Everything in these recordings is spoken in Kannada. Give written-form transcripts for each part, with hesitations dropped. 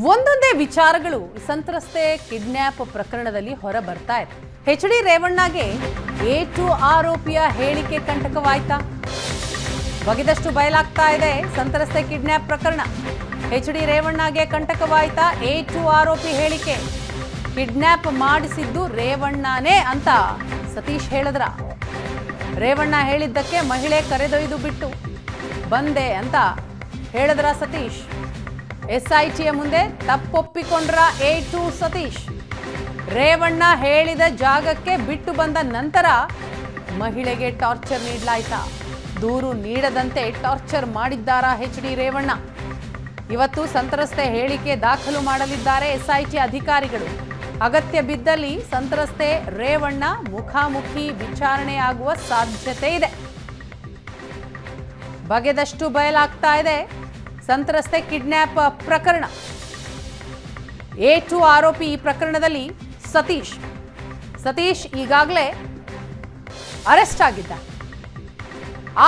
ಒಂದೊಂದೇ ವಿಚಾರಗಳು ಸಂತ್ರಸ್ತೆ ಕಿಡ್ನ್ಯಾಪ್ ಪ್ರಕರಣದಲ್ಲಿ ಹೊರ ಬರ್ತಾ ಇದೆ. ಎಚ್ ಡಿ ರೇವಣ್ಣಗೆ A2 ಆರೋಪಿಯ ಹೇಳಿಕೆ ಕಂಟಕವಾಯ್ತಾ? ಬಗೆದಷ್ಟು ಬಯಲಾಗ್ತಾ ಇದೆ ಸಂತ್ರಸ್ತೆ ಕಿಡ್ನ್ಯಾಪ್ ಪ್ರಕರಣ. ಎಚ್ ಡಿ ರೇವಣ್ಣಗೆ ಕಂಟಕವಾಯ್ತಾ A2 ಆರೋಪಿ ಹೇಳಿಕೆ? ಕಿಡ್ನ್ಯಾಪ್ ಮಾಡಿಸಿದ್ದು ರೇವಣ್ಣನೇ ಅಂತ ಸತೀಶ್ ಹೇಳಿದ್ರ. ರೇವಣ್ಣ ಹೇಳಿದ್ದಕ್ಕೆ ಮಹಿಳೆ ಕರೆದೊಯ್ದು ಬಿಟ್ಟು ಬಂದೆ ಅಂತ ಹೇಳಿದ್ರ ಸತೀಶ್. SITಯ ಮುಂದೆ ತಪ್ಪೊಪ್ಪಿಕೊಂಡ್ರ A2 ಸತೀಶ್. ರೇವಣ್ಣ ಹೇಳಿದ ಜಾಗಕ್ಕೆ ಬಿಟ್ಟು ಬಂದ ನಂತರ ಮಹಿಳೆಗೆ ಟಾರ್ಚರ್ ನೀಡಲಾಯ್ತಾ? ದೂರು ನೀಡದಂತೆ ಟಾರ್ಚರ್ ಮಾಡಿದ್ದಾರಾ ಎಚ್ ಡಿ ರೇವಣ್ಣ? ಇವತ್ತು ಸಂತ್ರಸ್ತೆ ಹೇಳಿಕೆ ದಾಖಲು ಮಾಡಲಿದ್ದಾರೆ SIT ಅಧಿಕಾರಿಗಳು. ಅಗತ್ಯ ಬಿದ್ದಲ್ಲಿ ಸಂತ್ರಸ್ತೆ ರೇವಣ್ಣ ಮುಖಾಮುಖಿ ವಿಚಾರಣೆ ಆಗುವ ಸಾಧ್ಯತೆ ಇದೆ. ಬಗೆದಷ್ಟು ಬಯಲಾಗ್ತಾ ಇದೆ ಸಂತ್ರಸ್ತೆ ಕಿಡ್ನ್ಯಾಪ್ ಪ್ರಕರಣ. A2 ಆರೋಪಿ ಈ ಪ್ರಕರಣದಲ್ಲಿ ಸತೀಶ್ ಈಗಾಗಲೇ ಅರೆಸ್ಟ್ ಆಗಿದ್ದ.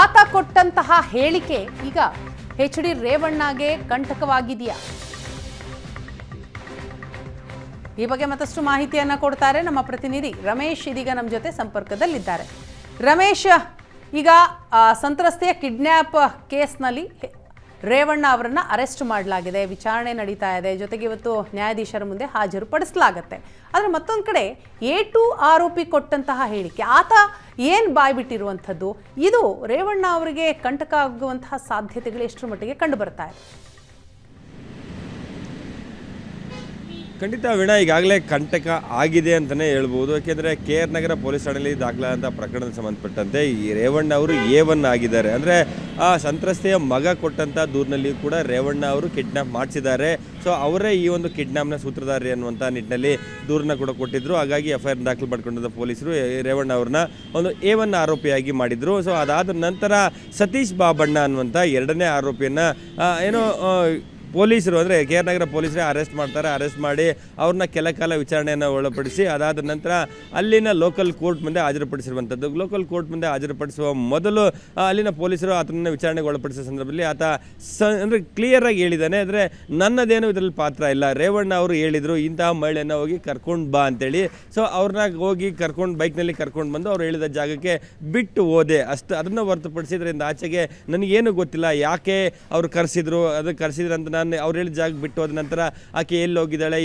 ಆತ ಕೊಟ್ಟಂತಹ ಹೇಳಿಕೆ ಈಗ ಎಚ್ ಡಿ ರೇವಣ್ಣಗೆ ಕಂಟಕವಾಗಿದೆಯಾ? ಈ ಬಗ್ಗೆ ಮತ್ತಷ್ಟು ಮಾಹಿತಿಯನ್ನ ಕೊಡ್ತಾರೆ ನಮ್ಮ ಪ್ರತಿನಿಧಿ ರಮೇಶ್. ಇದೀಗ ನಮ್ಮ ಜೊತೆ ಸಂಪರ್ಕದಲ್ಲಿದ್ದಾರೆ. ರಮೇಶ್, ಈಗ ಸಂತ್ರಸ್ತೆಯ ಕಿಡ್ನ್ಯಾಪ್ ಕೇಸ್ನಲ್ಲಿ ರೇವಣ್ಣ ಅವರನ್ನ ಅರೆಸ್ಟ್ ಮಾಡಲಾಗಿದೆ, ವಿಚಾರಣೆ ನಡೀತಾ ಇದೆ, ಜೊತೆಗೆ ಇವತ್ತು ನ್ಯಾಯಾಧೀಶರ ಮುಂದೆ ಹಾಜರುಪಡಿಸಲಾಗತ್ತೆ. ಆದರೆ ಮತ್ತೊಂದು ಕಡೆ A2 ಆರೋಪಿ ಕೊಟ್ಟಂತಹ ಹೇಳಿಕೆ, ಆತ ಏನು ಬಾಯ್ಬಿಟ್ಟಿರುವಂಥದ್ದು, ಇದು ರೇವಣ್ಣ ಅವರಿಗೆ ಕಂಟಕ ಆಗುವಂತಹ ಸಾಧ್ಯತೆಗಳು ಎಷ್ಟರ ಮಟ್ಟಿಗೆ ಕಂಡು ಬರ್ತಾ ಇದೆ? ಖಂಡಿತ ವೀಣಾ, ಈಗಾಗಲೇ ಕಂಟಕ ಆಗಿದೆ ಅಂತಲೇ ಹೇಳ್ಬೋದು. ಯಾಕೆಂದರೆ KR ನಗರ ಪೊಲೀಸ್ ಠಾಣೆಯಲ್ಲಿ ದಾಖಲಾದಂಥ ಪ್ರಕರಣಕ್ಕೆ ಸಂಬಂಧಪಟ್ಟಂತೆ ಈ ರೇವಣ್ಣ ಅವರು A1 ಆಗಿದ್ದಾರೆ. ಅಂದರೆ ಆ ಸಂತ್ರಸ್ತೆಯ ಮಗ ಕೊಟ್ಟಂಥ ದೂರಿನಲ್ಲಿ ಕೂಡ ರೇವಣ್ಣ ಅವರು ಕಿಡ್ನ್ಯಾಪ್ ಮಾಡಿಸಿದ್ದಾರೆ. ಸೊ ಅವರೇ ಈ ಒಂದು ಕಿಡ್ನ್ಯಾಪ್ನ ಸೂತ್ರಧಾರಿ ಅನ್ನುವಂಥ ನಿಟ್ಟಿನಲ್ಲಿ ದೂರನ್ನ ಕೂಡ ಕೊಟ್ಟಿದ್ದರು. ಹಾಗಾಗಿ FIR ದಾಖಲು ಮಾಡಿಕೊಂಡಂಥ ಪೊಲೀಸರು ರೇವಣ್ಣ ಅವ್ರನ್ನ ಒಂದು A1 ಆರೋಪಿಯಾಗಿ ಮಾಡಿದರು. ಸೊ ಅದಾದ ನಂತರ ಸತೀಶ್ ಬಾಬಣ್ಣ ಅನ್ನುವಂಥ ಎರಡನೇ ಆರೋಪಿಯನ್ನು ಪೊಲೀಸರು ಅಂದರೆ KR ನಗರ ಪೊಲೀಸರೇ ಅರೆಸ್ಟ್ ಮಾಡ್ತಾರೆ. ಅರೆಸ್ಟ್ ಮಾಡಿ ಅವ್ರನ್ನ ಕೆಲ ಕಾಲ ವಿಚಾರಣೆಯನ್ನು ಒಳಪಡಿಸಿ ಅದಾದ ನಂತರ ಅಲ್ಲಿನ ಲೋಕಲ್ ಕೋರ್ಟ್ ಮುಂದೆ ಹಾಜರುಪಡಿಸಿರುವಂಥದ್ದು. ಲೋಕಲ್ ಕೋರ್ಟ್ ಮುಂದೆ ಹಾಜರುಪಡಿಸುವ ಮೊದಲು ಅಲ್ಲಿನ ಪೊಲೀಸರು ಆತನನ್ನು ವಿಚಾರಣೆಗೆ ಒಳಪಡಿಸುವ ಸಂದರ್ಭದಲ್ಲಿ ಆತ ಅಂದರೆ ಕ್ಲಿಯರಾಗಿ ಹೇಳಿದ್ದಾನೆ, ಅಂದರೆ ನನ್ನದೇನು ಇದರಲ್ಲಿ ಪಾತ್ರ ಇಲ್ಲ. ರೇವಣ್ಣ ಅವರು ಹೇಳಿದರು ಇಂತಹ ಮಹಿಳೆಯನ್ನು ಹೋಗಿ ಕರ್ಕೊಂಡು ಬಾ ಅಂತೇಳಿ. ಸೊ ಅವ್ರನ್ನ ಹೋಗಿ ಬೈಕ್ನಲ್ಲಿ ಕರ್ಕೊಂಡು ಬಂದು ಅವ್ರು ಹೇಳಿದ ಜಾಗಕ್ಕೆ ಬಿಟ್ಟು ಹೋದೆ ಅಷ್ಟು. ಅದನ್ನು ಹೊರತುಪಡಿಸಿದ್ರಿಂದ ಆಚೆಗೆ ನನಗೇನು ಗೊತ್ತಿಲ್ಲ ಯಾಕೆ ಅವ್ರು ಕರೆಸಿದ್ರು ಅಂತ. ನಾನು ಅವ್ರು ಹೇಳಿದ ಜಾಗ ಬಿಟ್ಟು ಹೋದ ನಂತರ ಆಕೆ ಎಲ್ಲಿ ಹೋಗಿದ್ದಾಳೆ,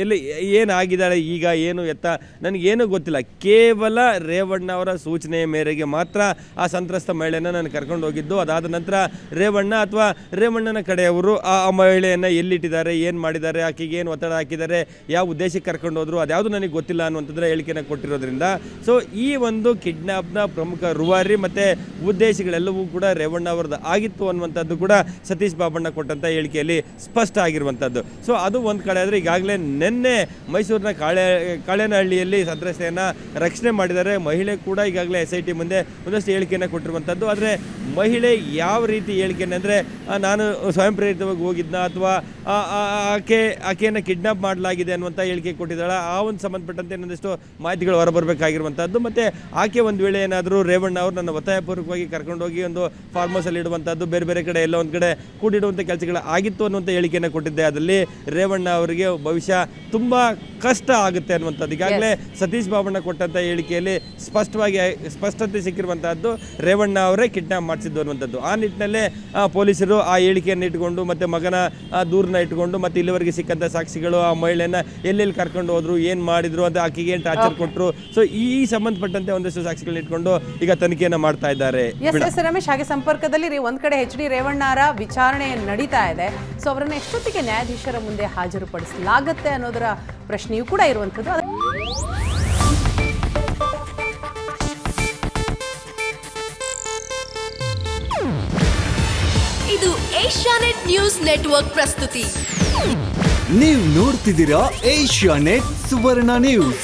ಎಲ್ಲಿ ಏನಾಗಿದ್ದಾಳೆ, ಈಗ ಏನು ಎತ್ತ ನನಗೇನು ಗೊತ್ತಿಲ್ಲ. ಕೇವಲ ರೇವಣ್ಣ ಅವರ ಸೂಚನೆಯ ಮೇರೆಗೆ ಮಾತ್ರ ಆ ಸಂತ್ರಸ್ತ ಮಹಿಳೆಯನ್ನು ನಾನು ಕರ್ಕೊಂಡು ಹೋಗಿದ್ದು. ಅದಾದ ನಂತರ ರೇವಣ್ಣ ಅಥವಾ ರೇವಣ್ಣನ ಕಡೆಯವರು ಆ ಮಹಿಳೆಯನ್ನು ಎಲ್ಲಿಟ್ಟಿದ್ದಾರೆ, ಏನು ಮಾಡಿದ್ದಾರೆ, ಆಕೆಗೆ ಏನು ಒತ್ತಡ ಹಾಕಿದ್ದಾರೆ, ಯಾವ ಉದ್ದೇಶಕ್ಕೆ ಕರ್ಕೊಂಡು ಹೋದ್ರು ಅದ್ಯಾವುದು ನನಗೆ ಗೊತ್ತಿಲ್ಲ ಅನ್ನುವಂಥದ್ರ ಹೇಳಿಕೆಯನ್ನು ಕೊಟ್ಟಿರೋದ್ರಿಂದ ಸೊ ಈ ಒಂದು ಕಿಡ್ನ್ಯಾಪ್ನ ಪ್ರಮುಖ ರೂವಾರಿ ಮತ್ತು ಉದ್ದೇಶಗಳೆಲ್ಲವೂ ಕೂಡ ರೇವಣ್ಣ ಅವರದ್ದು ಆಗಿತ್ತು ಅನ್ನುವಂಥದ್ದು ಕೂಡ ಸತೀಶ್ ಬಾಬಣ್ಣ ಕೊಟ್ಟಂಥ ಹೇಳಿಕೆಯಲ್ಲಿ ಸ್ಪಷ್ಟ ಆಗಿರುವಂಥದ್ದು. ಸೊ ಅದು ಒಂದು ಕಡೆ ಆದರೆ ಈಗಾಗಲೇ ನಿನ್ನೆ ಮೈಸೂರಿನ ಕಾಳೇನಹಳ್ಳಿಯಲ್ಲಿ ಸಂತ್ರಸ್ತೆಯನ್ನು ರಕ್ಷಣೆ ಮಾಡಿದ್ದಾರೆ. ಮಹಿಳೆ ಕೂಡ ಈಗಾಗಲೇ SIT ಮುಂದೆ ಒಂದಷ್ಟು ಹೇಳಿಕೆಯನ್ನು ಕೊಟ್ಟಿರುವಂಥದ್ದು. ಆದರೆ ಮಹಿಳೆ ಯಾವ ರೀತಿ ಹೇಳಿಕೆಯನ್ನು ಅಂದರೆ ನಾನು ಸ್ವಯಂ ಪ್ರೇರಿತವಾಗಿ ಹೋಗಿದ್ನ ಅಥವಾ ಆಕೆಯನ್ನು ಕಿಡ್ನಾಪ್ ಮಾಡಲಾಗಿದೆ ಅನ್ನುವಂಥ ಹೇಳಿಕೆ ಕೊಟ್ಟಿದ್ದಾಳೆ. ಆ ಒಂದು ಸಂಬಂಧಪಟ್ಟಂತೆ ಇನ್ನೊಂದಷ್ಟು ಮಾಹಿತಿಗಳು ಹೊರಬರಬೇಕಾಗಿರುವಂಥದ್ದು. ಮತ್ತು ಆಕೆ ಒಂದು ವೇಳೆ ಏನಾದರೂ ರೇವಣ್ಣ ಅವರು ನನ್ನ ಒತ್ತಾಯಪೂರ್ವಕವಾಗಿ ಕರ್ಕೊಂಡೋಗಿ ಒಂದು ಫಾರ್ಮ್ ಹೌಸಲ್ಲಿ ಇಡುವಂಥದ್ದು, ಬೇರೆ ಬೇರೆ ಕಡೆ ಎಲ್ಲ ಒಂದು ಕಡೆ ಕೂಡಿಡುವಂಥ ಕೆಲಸಗಳು ಆಗಿತ್ತು ಅನ್ನುವಂಥ ಹೇಳಿಕೆಯನ್ನು ಕೊಟ್ಟಿದ್ದೆ. ಅದರಲ್ಲಿ ರೇವಣ್ಣ ಅವರಿಗೆ ಭವಿಷ್ಯ ತುಂಬ ಕಷ್ಟ ಆಗುತ್ತೆ ಅನ್ನುವಂಥದ್ದು ಈಗಾಗಲೇ ಸತೀಶ್ ಬಾಬಣ್ಣ ಕೊಟ್ಟಂಥ ಹೇಳಿಕೆಯಲ್ಲಿ ಸ್ಪಷ್ಟತೆ ಸಿಕ್ಕಿರುವಂಥದ್ದು. ರೇವಣ್ಣ ಅವರೇ ಕಿಡ್ನಾಪ್ ಮಾಡಿಸಿದ್ದು ಅನ್ನುವಂಥದ್ದು. ಆ ನಿಟ್ಟಿನಲ್ಲೇ ಪೊಲೀಸರು ಆ ಹೇಳಿಕೆಯನ್ನು ಇಟ್ಕೊಂಡು ಮತ್ತು ಮಗನ ದೂರನ್ನ ಇಟ್ಕೊಂಡು ಮತ್ತು ಇಲ್ಲಿವರೆಗೆ ಸಿಕ್ಕಂಥ ಸಾಕ್ಷಿಗಳು, ಆ ಮಹಿಳೆಯನ್ನು ಎಲ್ಲೆಲ್ಲಿ ಕರ್ಕೊಂಡು ಹೋದ್ರು, ಏನು ಮಾಡಿದ್ರು ಅಂತ, ಆಕೆಗೆ ಏನು ಟಾರ್ಚರ್ ಕೊಟ್ಟರು, ಸೊ ಈ ಸಂಬಂಧಪಟ್ಟಂತೆ ಒಂದಷ್ಟು ಸಾಕ್ಷಿಗಳನ್ನ ಇಟ್ಕೊಂಡು ಈಗ ತನಿಖೆಯನ್ನು ಮಾಡ್ತಾ ಇದ್ದಾರೆ. ರಮೇಶ್, ಹಾಗೆ ಸಂಪರ್ಕದಲ್ಲಿ ಒಂದ್ ಕಡೆ ಎಚ್ ಡಿ ರೇವಣ್ಣರ ವಿಚಾರಣೆ ನಡೀತಾ ಇದೆ. ಸೊ ಅವರನ್ನ ಎಷ್ಟೊತ್ತಿಗೆ ನ್ಯಾಯಾಧೀಶರ ಮುಂದೆ ಹಾಜರುಪಡಿಸಲಾಗತ್ತೆ ಅನ್ನೋದರ ಪ್ರಶ್ನೆಯೂ ಕೂಡ ಇರುವಂಥದ್ದು. ಇದು ಏಷ್ಯಾನೆಟ್ ನ್ಯೂಸ್ ನೆಟ್ವರ್ಕ್ ಪ್ರಸ್ತುತಿ. ನೀವು ನೋಡ್ತಿದ್ದೀರಾ ಏಷ್ಯಾನೆಟ್ ಸುವರ್ಣ ನ್ಯೂಸ್.